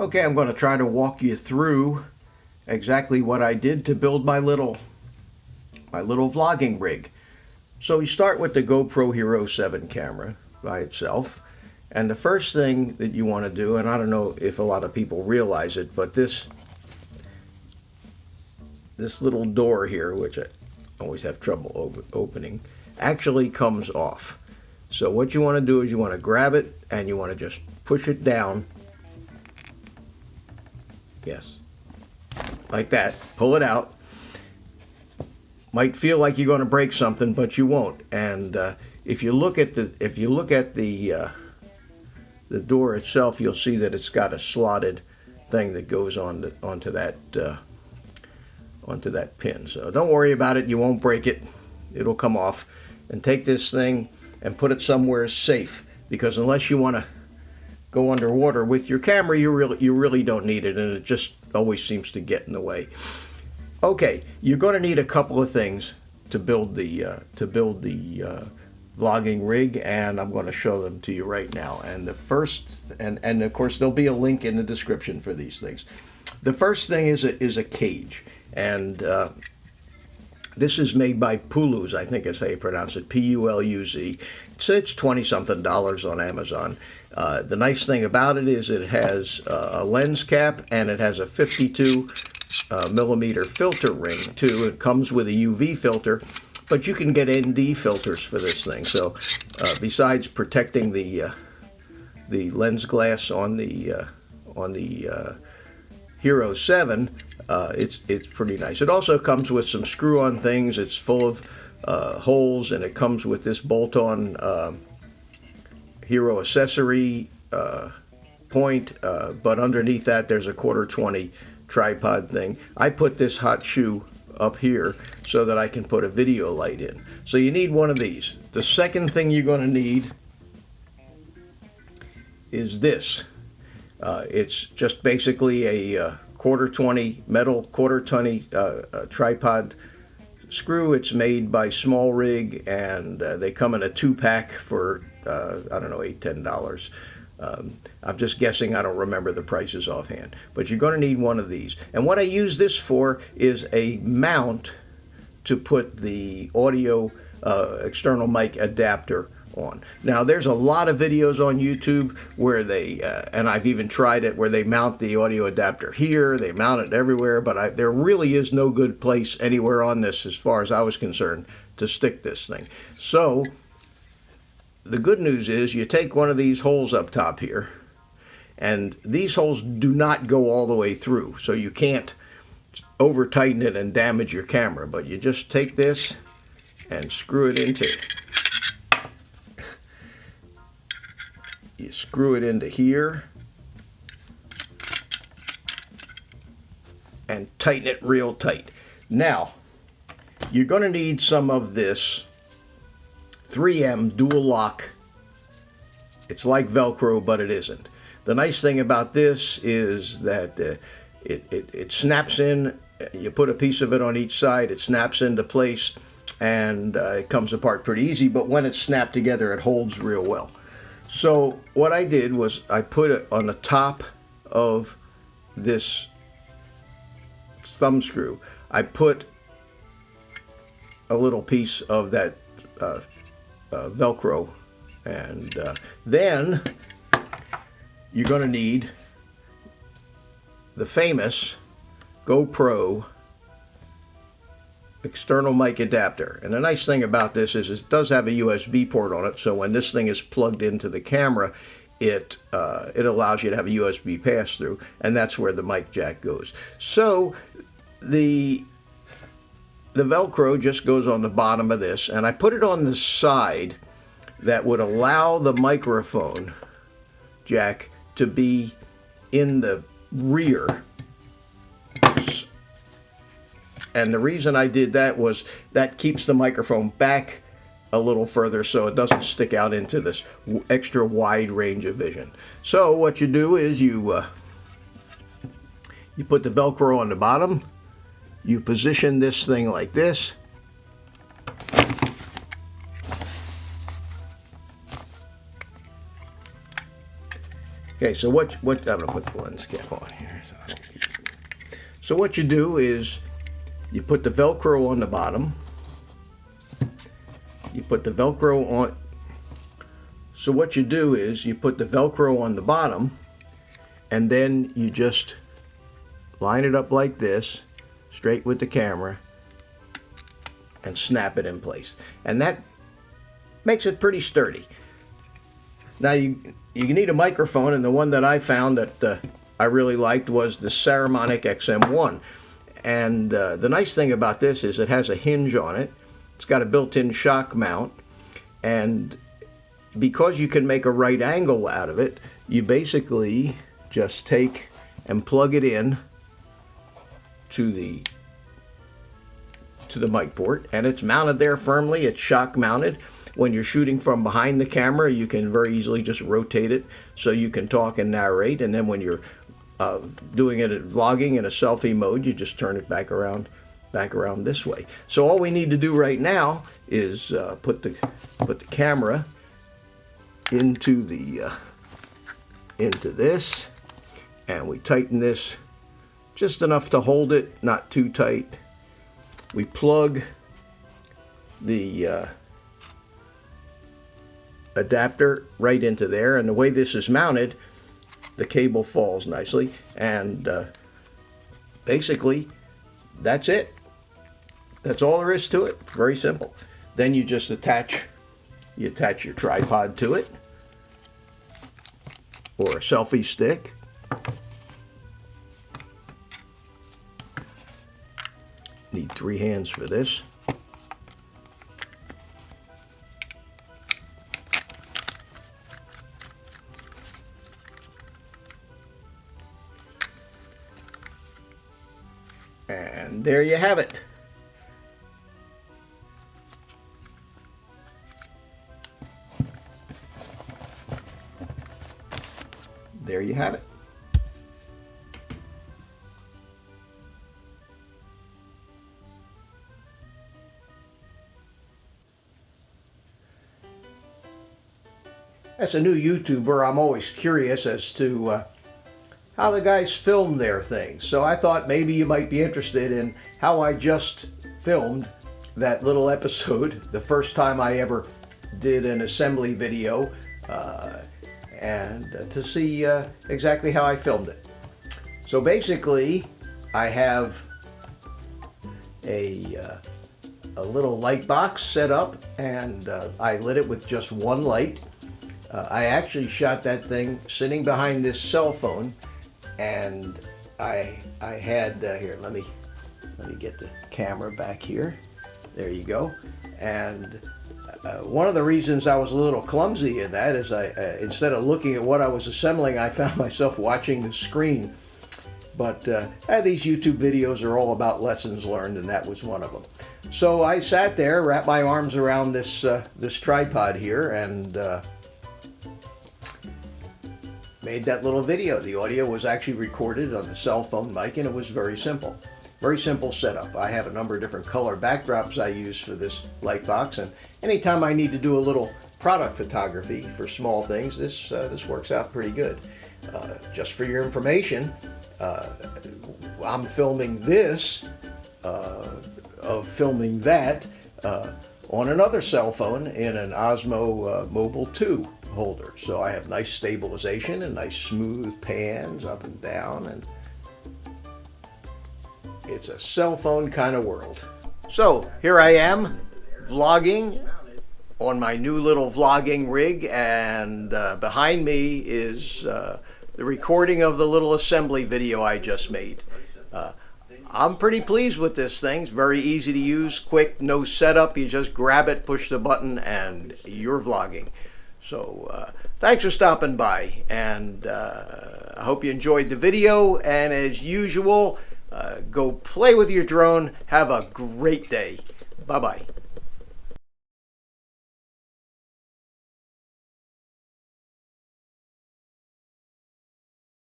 Okay, I'm going to try to walk you through exactly what I did to build my little vlogging rig. So we start with the GoPro Hero 7 camera by itself. And the first thing that you want to do, and I don't know if a lot of people realize it, but this little door here, which I always have trouble opening, actually comes off. So what you want to do is you want to grab it and you want to just push it down. Yes, like that. Pull it out. Might feel like you're going to break something, but you won't. And if you look at the door itself, you'll see that it's got a slotted thing that goes onto that pin. So don't worry about it. You won't break it. It'll come off. And take this thing and put it somewhere safe, because unless you want to go underwater with your camera, you really don't need it, and it just always seems to get in the way. Okay, you're going to need a couple of things to build the vlogging rig, and I'm going to show them to you right now. And the first, and of course there'll be a link in the description for these things. The first thing is a cage, and this is made by Puluz, I think is how you pronounce it, P-U-L-U-Z. It's $20-something on Amazon. The nice thing about it is it has a lens cap, and it has a 52 millimeter filter ring too. It comes with a UV filter, but you can get ND filters for this thing. So besides protecting the lens glass on the Hero 7, it's pretty nice. It also comes with some screw-on things. It's full of holes, and it comes with this bolt-on Hero accessory point, but underneath that there's a 1/4-20 tripod thing. I put this hot shoe up here so that I can put a video light in. So you need one of these. The second thing you're going to need is this. It's just basically a 1/4-20 metal 1/4-20 tripod screw. It's made by Small Rig, and they come in a 2-pack for I don't know, $8-10. I'm just guessing. I don't remember the prices offhand, but you're going to need one of these. And what I use this for is a mount to put the audio external mic adapter on. Now there's a lot of videos on YouTube where they and I've even tried it, where they mount the audio adapter here, they mount it everywhere, but there really is no good place anywhere on this, as far as I was concerned, to stick this thing. So the good news is you take one of these holes up top here, and these holes do not go all the way through, so you can't over tighten it and damage your camera, but you just take this and screw it into here and tighten it real tight. Now you're going to need some of this 3M dual lock. It's like Velcro, but it isn't. The nice thing about this is that it snaps in. You put a piece of it on each side, it snaps into place, and it comes apart pretty easy, but when it's snapped together, it holds real well. So what I did was I put it on the top of this thumb screw. I put a little piece of that Velcro, and then you're going to need the famous GoPro external mic adapter. And the nice thing about this is it does have a USB port on it, so when this thing is plugged into the camera, it allows you to have a USB pass-through, and that's where the mic jack goes. So the Velcro just goes on the bottom of this, and I put it on the side that would allow the microphone jack to be in the rear. And the reason I did that was that keeps the microphone back a little further so it doesn't stick out into this extra wide range of vision. So what you do is you put the Velcro on the bottom, you position this thing like this, Okay, so what I'm gonna put the lens cap on here. So what you do is you put the Velcro on the bottom. You put the Velcro on. So what you do is you put the Velcro on the bottom, and then you just line it up like this, straight with the camera, and snap it in place. And that makes it pretty sturdy. Now you need a microphone, and the one that I found that I really liked was the Saramonic XM1. And the nice thing about this is it has a hinge on it. It's got a built-in shock mount, and because you can make a right angle out of it, you basically just take and plug it in to the mic port, and it's mounted there firmly. It's shock mounted. When you're shooting from behind the camera, you can very easily just rotate it so you can talk and narrate, and then when you're doing it at vlogging in a selfie mode, you just turn it back around this way. So all we need to do right now is put the camera into this, and we tighten this just enough to hold it, not too tight. We plug the adapter right into there, and the way this is mounted, the cable falls nicely, and basically that's it. That's all there is to it. Very simple. Then you just attach your tripod to it, or a selfie stick. Need 3 hands for this. And there you have it. There you have it. As a new YouTuber, I'm always curious as to how the guys film their things. So I thought maybe you might be interested in how I just filmed that little episode, the first time I ever did an assembly video, and to see exactly how I filmed it. So basically, I have a little light box set up, and I lit it with just one light. I actually shot that thing sitting behind this cell phone, and I had here. Let me get the camera back here. There you go. And one of the reasons I was a little clumsy in that is instead of looking at what I was assembling, I found myself watching the screen. But these YouTube videos are all about lessons learned, and that was one of them. So I sat there, wrapped my arms around this tripod here, and made that little video. The audio was actually recorded on the cell phone mic, and it was very simple. Very simple setup. I have a number of different color backdrops I use for this light box, and anytime I need to do a little product photography for small things, this works out pretty good. Just for your information, I'm filming this of filming that on another cell phone in an Osmo Mobile 2 holder. So I have nice stabilization and nice smooth pans up and down, and it's a cell phone kind of world. So here I am vlogging on my new little vlogging rig, and behind me is the recording of the little assembly video I just made. I'm pretty pleased with this thing. It's very easy to use, quick, no setup. You just grab it, push the button, and you're vlogging. So thanks for stopping by, and I hope you enjoyed the video, and as usual, go play with your drone. Have a great day. Bye-bye.